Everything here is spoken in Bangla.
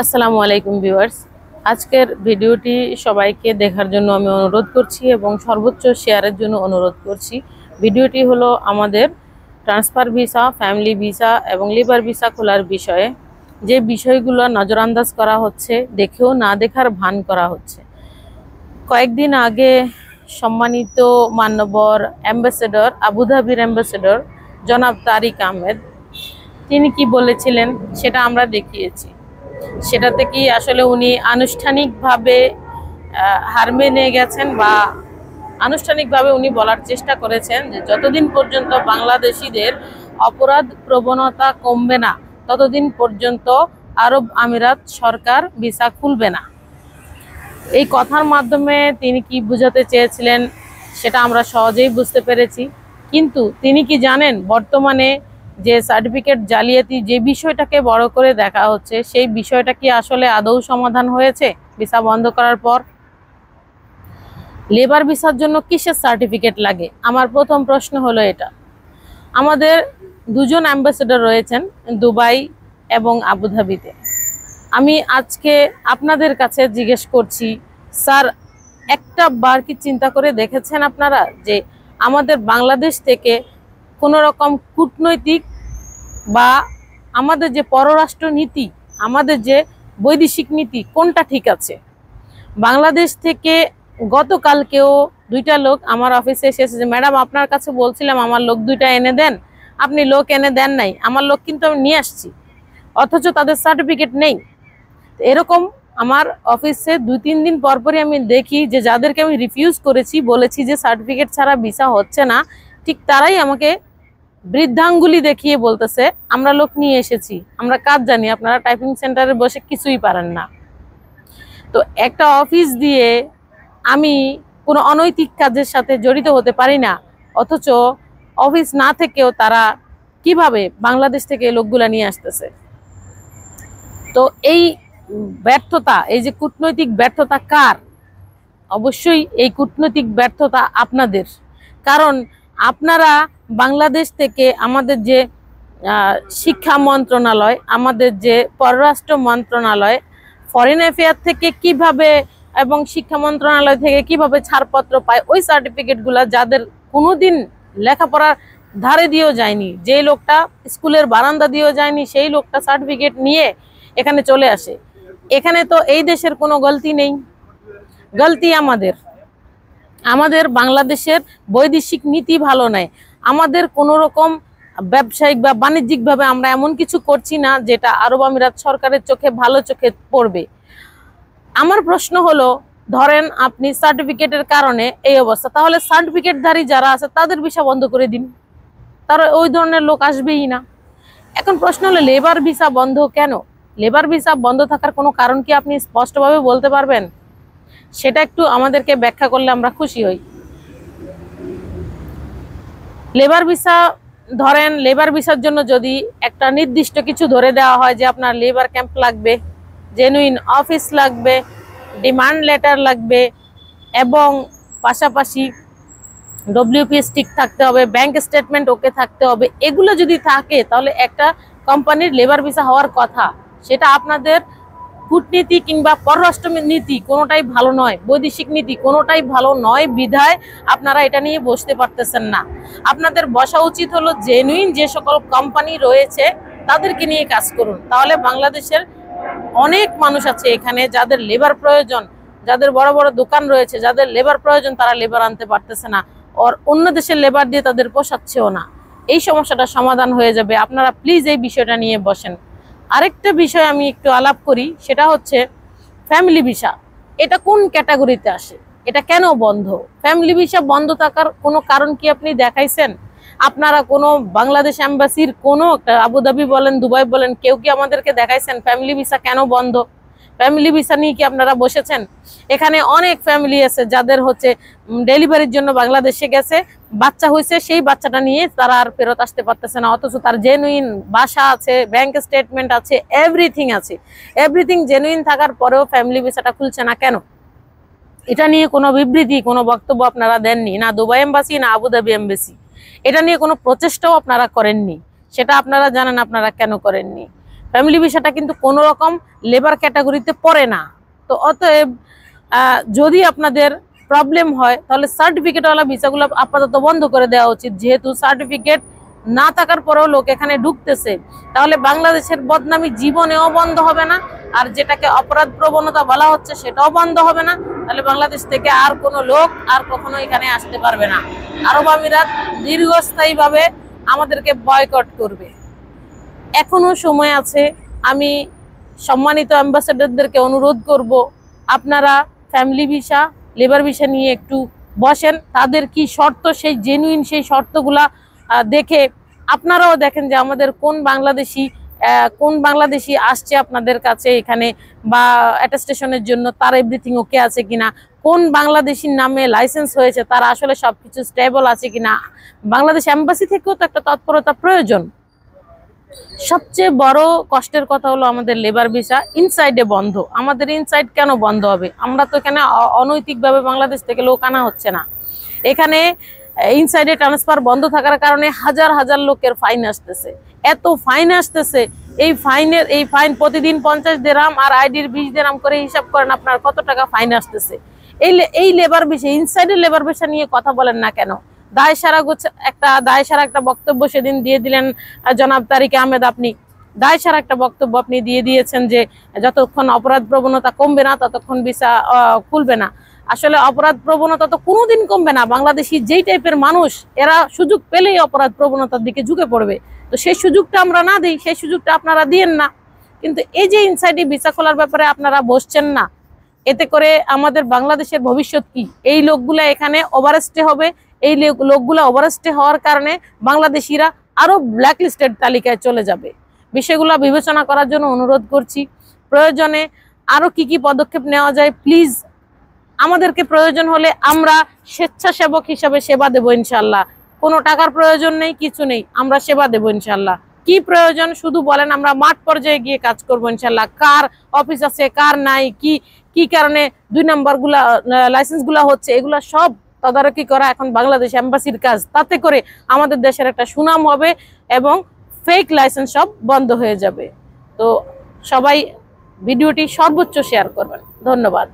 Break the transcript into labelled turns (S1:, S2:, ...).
S1: আসসালামু আলাইকুম ভিউয়ার্স, আজকের ভিডিওটি সবাইকে দেখার জন্য আমি অনুরোধ করছি এবং সর্বোচ্চ শেয়ারের জন্য অনুরোধ করছি। ভিডিওটি হলো আমাদের ট্রান্সফার ভিসা, ফ্যামিলি ভিসা এবং লিভার ভিসা খোলার বিষয়ে। যে বিষয়গুলো নজরআন্দাজ করা হচ্ছে, দেখেও না দেখার ভান করা হচ্ছে। কয়েকদিন আগে সম্মানিত মান্যবর অ্যাম্বাসেডর, আবুধাবির অ্যাম্বাসেডর জনাব তারিক আহমেদ, তিনি কি বলেছিলেন সেটা আমরা দেখিয়েছি। সেটাতে কি আসলে উনি আনুষ্ঠানিকভাবে হার মেনে গেছেন বা আনুষ্ঠানিকভাবে উনি বলার চেষ্টা করেছেন যে যতদিন পর্যন্ত বাংলাদেশিদের অপরাধ প্রবণতা কমবে না ততদিন পর্যন্ত আরব আমিরাত সরকার ভিসা খুলবে না। এই কথার মাধ্যমে তিনি কি বোঝাতে চেয়েছিলেন সেটা আমরা সহজেই বুঝতে পেরেছি। কিন্তু তিনি কি জানেন বর্তমানে যে সার্টিফিকেট জালিয়াতি যে বিষয়টাকে বড় করে দেখা হচ্ছে, সেই বিষয়টা কি আসলে আদৌ সমাধান হয়েছে ভিসা বন্ধ করার পর? লেবার ভিসার জন্য কিসের সার্টিফিকেট লাগে? আমার প্রথম প্রশ্ন হলো এটা। আমাদের দুজন অ্যাম্বাসেডর রয়েছেন দুবাই এবং আবুধাবিতে। আমি আজকে আপনাদের কাছে জিজ্ঞেস করছি, স্যার, একটা বার কি চিন্তা করে দেখেছেন আপনারা যে আমাদের বাংলাদেশ থেকে কোনো রকম কূটনৈতিক বা আমাদের যে পররাষ্ট্র নীতি, আমাদের যে বৈদেশিক নীতি, কোনটা ঠিক আছে? বাংলাদেশ থেকে গতকালকেও দুইটা লোক আমার অফিসে এসেছে যে ম্যাডাম আপনার কাছে বলছিলাম আমার লোক দুইটা এনে দেন, আপনি লোক এনে দেন নাই। আমার লোক কিন্তু আমি নিয়ে আসছি, অথচ তাদের সার্টিফিকেট নেই। এরকম আমার অফিসে 2-3 দিন পরপরই আমি দেখি যে যাদেরকে আমি রিফিউজ করেছি, বলেছি যে সার্টিফিকেট ছাড়া ভিসা হচ্ছে না, ঠিক তারাই আমাকে বৃদ্ধাঙ্গুলি দেখিয়ে বলতেছে আমরা লোক নিয়ে এসেছি, আমরা কাজ জানি, আপনারা টাইপিং সেন্টারে বসে কিছুই পারেন না। তো একটা অফিস দিয়ে আমি কোনো অনৈতিক কাজের সাথে জড়িত হতে পারি না, অথচ অফিস না থেকেও তারা কিভাবে বাংলাদেশ থেকে লোকগুলা নিয়ে আসতেছে। তো এই ব্যর্থতা, এই যে কূটনৈতিক ব্যর্থতা কার? অবশ্যই এই কূটনৈতিক ব্যর্থতা আপনাদের। কারণ আপনারা বাংলাদেশ থেকে আমাদের যে শিক্ষা মন্ত্রণালয়, আমাদের যে পররাষ্ট্র মন্ত্রণালয়, ফরেন অ্যাফেয়ার থেকে কিভাবে এবং শিক্ষা মন্ত্রণালয় থেকে কিভাবে ছাড়পত্র পায়, ওই সার্টিফিকেটগুলো যাদের কোনোদিন লেখাপড়ার ধারে দিয়েও যায়নি, যে লোকটা স্কুলের বারান্দা দিয়েও যায়নি, সেই লোকটা সার্টিফিকেট নিয়ে এখানে চলে আসে। এখানে তো এই দেশের কোনো গলতি নেই, গলতি আমাদের। আমাদের বাংলাদেশের বৈদেশিক নীতি ভালো নয়। আমাদের কোনো রকম ব্যবসায়িক বা বাণিজ্যিকভাবে আমরা এমন কিছু করছি না যেটা আরব আমিরাত সরকারের চোখে ভালো চোখে পড়বে। আমার প্রশ্ন হলো, ধরেন আপনি সার্টিফিকেটের কারণে এই অবস্থা, তাহলে সার্টিফিকেটধারী যারা আছে তাদের ভিসা বন্ধ করে দিন, তারা ওই ধরনের লোক আসবেই না। এখন প্রশ্ন হলো লেবার ভিসা বন্ধ কেন? লেবার ভিসা বন্ধ থাকার কোনো কারণ কি আপনি স্পষ্টভাবে বলতে পারবেন? সেটা একটু আমাদেরকে ব্যাখ্যা করলে আমরা খুশি হই। লেবার ভিসা, ধরেন লেবার ভিসার জন্য যদি একটা নির্দিষ্ট কিছু ধরে দেওয়া হয় যে আপনার লেবার ক্যাম্প লাগবে, জেনুইন অফিস লাগবে, ডিমান্ড লেটার লাগবে এবং পাশাপাশি ডব্লিউপিএস ঠিক থাকতে হবে, ব্যাংক স্টেটমেন্ট ওকে থাকতে হবে, এগুলো যদি থাকে তাহলে একটা কোম্পানির লেবার ভিসা হওয়ার কথা। সেটা আপনাদের কূটনীতি কিংবা পররাষ্ট্র নীতি কোনোটাই ভালো নয়, বৈদেশিক নীতি কোনোটাই ভালো নয় বিধায় আপনারা এটা নিয়ে বসতে পারতেছেন না। আপনাদের বসা উচিত হলো জেনুইন যে সকল কোম্পানি রয়েছে তাদেরকে নিয়ে কাজ করুন। তাহলে বাংলাদেশের অনেক মানুষ আছে এখানে যাদের লেবার প্রয়োজন, যাদের বড় বড় দোকান রয়েছে, যাদের লেবার প্রয়োজন, তারা লেবার আনতে পারতেছে না, আর অন্য দেশের লেবার দিয়ে তাদের পোষাচ্ছেও না। এই সমস্যাটা সমাধান হয়ে যাবে। আপনারা প্লিজ এই বিষয়টা নিয়ে বসেন। আরেকটা বিষয় আমি একটু আলাপ করি, সেটা হচ্ছে ফ্যামিলি ভিসা। এটা কোন ক্যাটাগরিতে আসে? এটা কেন বন্ধ? ফ্যামিলি ভিসা বন্ধ থাকার কোনো কারণ কি আপনি দেখাইছেন? আপনারা কোনো বাংলাদেশ এম্বাসির কোনো আবুধাবি বলেন, দুবাই বলেন, কেউ কি আমাদেরকে দেখাইছেন ফ্যামিলি ভিসা কেন বন্ধ? ফ্যামিলি ভিসা নিয়ে কি আপনারা বসেছেন? এখানে অনেক ফ্যামিলি আছে যাদের হচ্ছে ডেলিভারির জন্য বাংলাদেশে গেছে, বাচ্চা হয়েছে, সেই বাচ্চাটা নিয়ে তারা আর ফেরত আসতে পারতেছে না, অথচ তার জেনুইন বাসা আছে, ব্যাংক স্টেটমেন্ট আছে, এভরিথিং আছে। এভরিথিং জেনুইন থাকার পরেও ফ্যামিলি ভিসাটা খুলছে না কেন? এটা নিয়ে কোনো বিবৃতি, কোনো বক্তব্য আপনারা দেননি, না দুবাই এম্বাসি না আবুধাবি এম্বাসি। এটা নিয়ে কোনো প্রচেষ্টাও আপনারা করেননি। সেটা আপনারা জানেন আপনারা কেন করেননি। ফ্যামিলি ভিসাটা কিন্তু কোনো রকম লেবার ক্যাটাগরিতে পড়ে না। তো অতএব যদি আপনাদের প্রবলেম হয় তাহলে সার্টিফিকেটওয়ালা ভিসাগুলো আপাতত বন্ধ করে দেওয়া উচিত। যেহেতু সার্টিফিকেট না থাকার পরেও লোক এখানে ঢুকতেছে, তাহলে বাংলাদেশের বদনামি জীবনেও বন্ধ হবে না, আর যেটাকে অপরাধ প্রবণতা বলা হচ্ছে সেটাও বন্ধ হবে না। তাহলে বাংলাদেশ থেকে আর কোনো লোক আর কখনো এখানে আসতে পারবে না। আরব আমিরাত দীর্ঘস্থায়ীভাবে আমাদেরকে বয়কট করবে। এখনো সময় আছে। আমি সম্মানিত অ্যাম্বাসেডরদেরকে অনুরোধ করব, আপনারা ফ্যামিলি ভিসা, লেবার ভিসা নিয়ে একটু বসেন। তাদের কি শর্ত, সেই জেনুইন সেই শর্তগুলা দেখে আপনারাও দেখেন যে আমাদের কোন বাংলাদেশি আসছে আপনাদের কাছে এখানে বা অ্যাটেস্টেশনের জন্য, তার এভরিথিং ওকে আছে কিনা, কোন বাংলাদেশির নামে লাইসেন্স হয়েছে, তারা আসলে সবকিছু স্টেবল আছে কিনা। বাংলাদেশ এম্বাসি থেকেও তো একটা তৎপরতা প্রয়োজন। সবচেয়ে বড় কষ্টের কথা হলো আমাদের লেবার ভিসা ইনসাইডে বন্ধ। আমাদের ইনসাইড কেন বন্ধ হবে? আমরা তো এখানে অনৈতিকভাবে বাংলাদেশ থেকে লোক আনা হচ্ছে না। এখানে ইনসাইডে ট্রান্সফার বন্ধ থাকার কারণে হাজার হাজার লোকের ফাইন আসতেছে, এত ফাইন আসতেছে। এই ফাইন প্রতিদিন 50 দিরহাম আর আইডির 20 দিরহাম করে হিসাব করেন আপনার কত টাকা ফাইন আসতেছে। এই লেবার ভিসা, ইনসাইডের লেবার ভিসা নিয়ে কথা বলেন না কেন? দায়সারা একটা বক্তব্য সেদিন দিয়ে দিলেন জনাব তারিক আহমেদ। আপনি দায়সারা একটা বক্তব্য আপনি দিয়ে দিয়েছেন যে যতক্ষণ অপরাধ প্রবণতা কমবে না ততক্ষণ ভিসা খুলবে না। আসলে অপরাধ প্রবণতা তো কোনোদিন কমবে না। বাংলাদেশি যেই টাইপের মানুষ, এরা সুযোগ পেলেই অপরাধ প্রবণতার দিকে ঝুঁকে পড়বে। তো সেই সুযোগটা আমরা না দিই, সেই সুযোগটা আপনারা দিয়েন না। কিন্তু এই যে ইনসাইডে ভিসা খোলার ব্যাপারে আপনারা বসছেন না, এতে করে আমাদের বাংলাদেশের ভবিষ্যৎ কি? এই লোকগুলা এখানে ওভারস্টে হবে। এই লোকগুলা ওভারস্টে হওয়ার কারণে বাংলাদেশিরা আরো ব্ল্যাকলিস্টেড তালিকায় চলে যাবে। বিষয়গুলো বিবেচনা করার জন্য অনুরোধ করছি। প্রয়োজনে আরো কি পদক্ষেপ নেওয়া যায় প্লিজ আমাদেরকে প্রয়োজন হলে আমরা স্বেচ্ছাসেবক হিসাবে সেবা দেব ইনশাল্লাহ। কোনো টাকার প্রয়োজন নেই, কিছু নেই, আমরা সেবা দেব ইনশাল্লাহ। কি প্রয়োজন শুধু বলেন, আমরা মাঠ পর্যায়ে গিয়ে কাজ করবো ইনশাল্লাহ। কার অফিস আছে, কার নাই, কি কারণে 2 নম্বর লাইসেন্স গুলা হচ্ছে, এগুলা সব তদারকি করা এখন বাংলাদেশ এম্বাসির কাজ। তাতে করে আমাদের দেশের একটা সুনাম হবে এবং ফেক লাইসেন্স সব বন্ধ হয়ে যাবে। তো সবাই ভিডিওটি সর্বোচ্চ শেয়ার করবেন। ধন্যবাদ।